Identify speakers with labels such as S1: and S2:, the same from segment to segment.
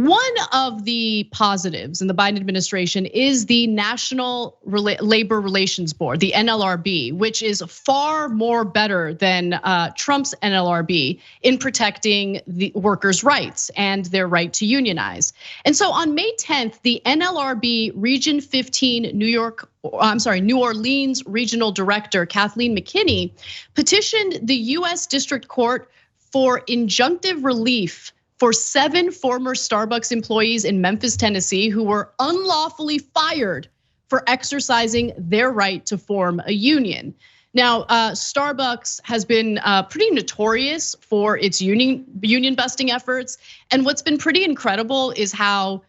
S1: One of the positives in the Biden administration is the National Labor Relations Board, the NLRB, which is far more better than Trump's NLRB in protecting the workers' rights and their right to unionize. And so on May 10th, the NLRB Region 15 New Orleans Regional Director, Kathleen McKinney, petitioned the US District Court for injunctive relief for 7 former Starbucks employees in Memphis, Tennessee, who were unlawfully fired for exercising their right to form a union. Now, Starbucks has been pretty notorious for its union busting efforts. And what's been pretty incredible is how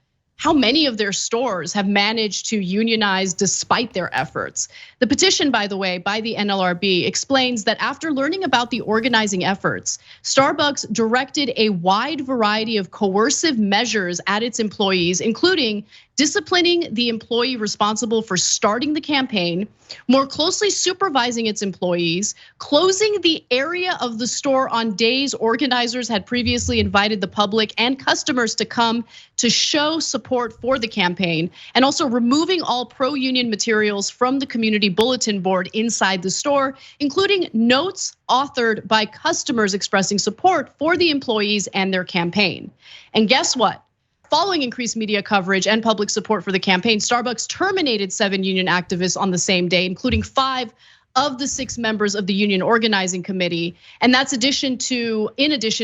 S1: many of their stores have managed to unionize despite their efforts. The petition, by the way, by the NLRB explains that after learning about the organizing efforts, Starbucks directed a wide variety of coercive measures at its employees, including disciplining the employee responsible for starting the campaign, more closely supervising its employees, closing the area of the store on days organizers had previously invited the public and customers to come to show support for the campaign, and also removing all pro-union materials from the community bulletin board inside the store, including notes authored by customers expressing support for the employees and their campaign. And guess what? Following increased media coverage and public support for the campaign, Starbucks terminated 7 union activists on the same day, including 5 of the 6 members of the union organizing committee. And that's in addition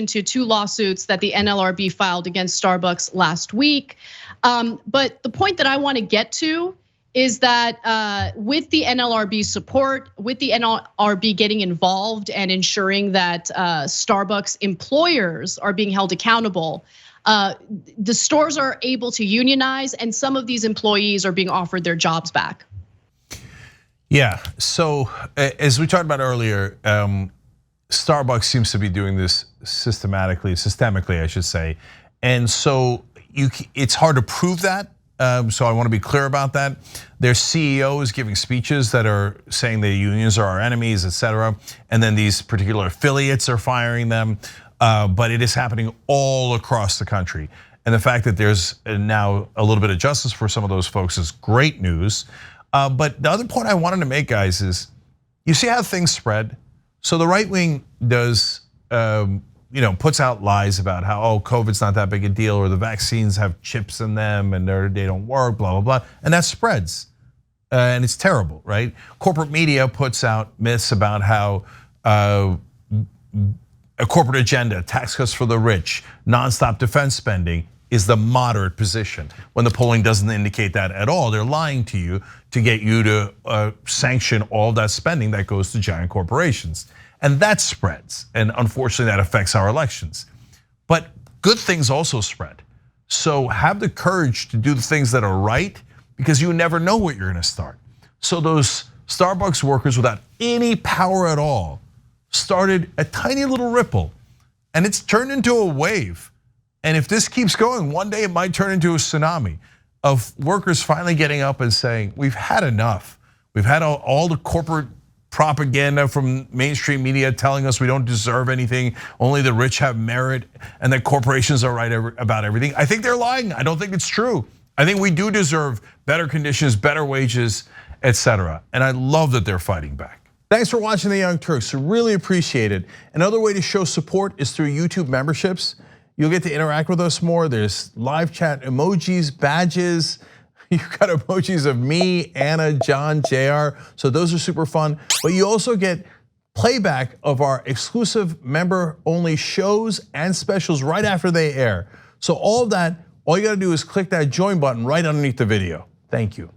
S1: to 2 lawsuits that the NLRB filed against Starbucks last week. But the point that I want to get to is that with the NLRB support, with the NLRB getting involved and ensuring that Starbucks employers are being held accountable, the stores are able to unionize, and some of these employees are being offered their jobs back.
S2: Yeah, so as we talked about earlier, Starbucks seems to be doing this systemically, I should say. And so it's hard to prove that. So I want to be clear about that. Their CEO is giving speeches that are saying the unions are our enemies, etc. And then these particular affiliates are firing them. But it is happening all across the country. And the fact that there's now a little bit of justice for some of those folks is great news. But the other point I wanted to make, guys, is you see how things spread. So the right wing does, puts out lies about how, COVID's not that big a deal, or the vaccines have chips in them and they don't work, blah, blah, blah. And that spreads, and it's terrible, right? Corporate media puts out myths about how a corporate agenda, tax cuts for the rich, nonstop defense spending is the moderate position. When the polling doesn't indicate that at all, they're lying to you to get you to sanction all that spending that goes to giant corporations. And that spreads, and unfortunately that affects our elections. But good things also spread. So have the courage to do the things that are right, because you never know what you're gonna start. So those Starbucks workers without any power at all started a tiny little ripple, and it's turned into a wave. And if this keeps going, one day it might turn into a tsunami of workers finally getting up and saying, we've had enough. We've had all the corporate propaganda from mainstream media telling us we don't deserve anything, only the rich have merit, and that corporations are right about everything. I think they're lying. I don't think it's true. I think we do deserve better conditions, better wages, etc. And I love that they're fighting back. Thanks for watching The Young Turks, really appreciate it. Another way to show support is through YouTube memberships. You'll get to interact with us more. There's live chat emojis, badges. You've got emojis of me, Anna, John, JR. So those are super fun. But you also get playback of our exclusive member-only shows and specials right after they air. So all of that, all you gotta do is click that join button right underneath the video. Thank you.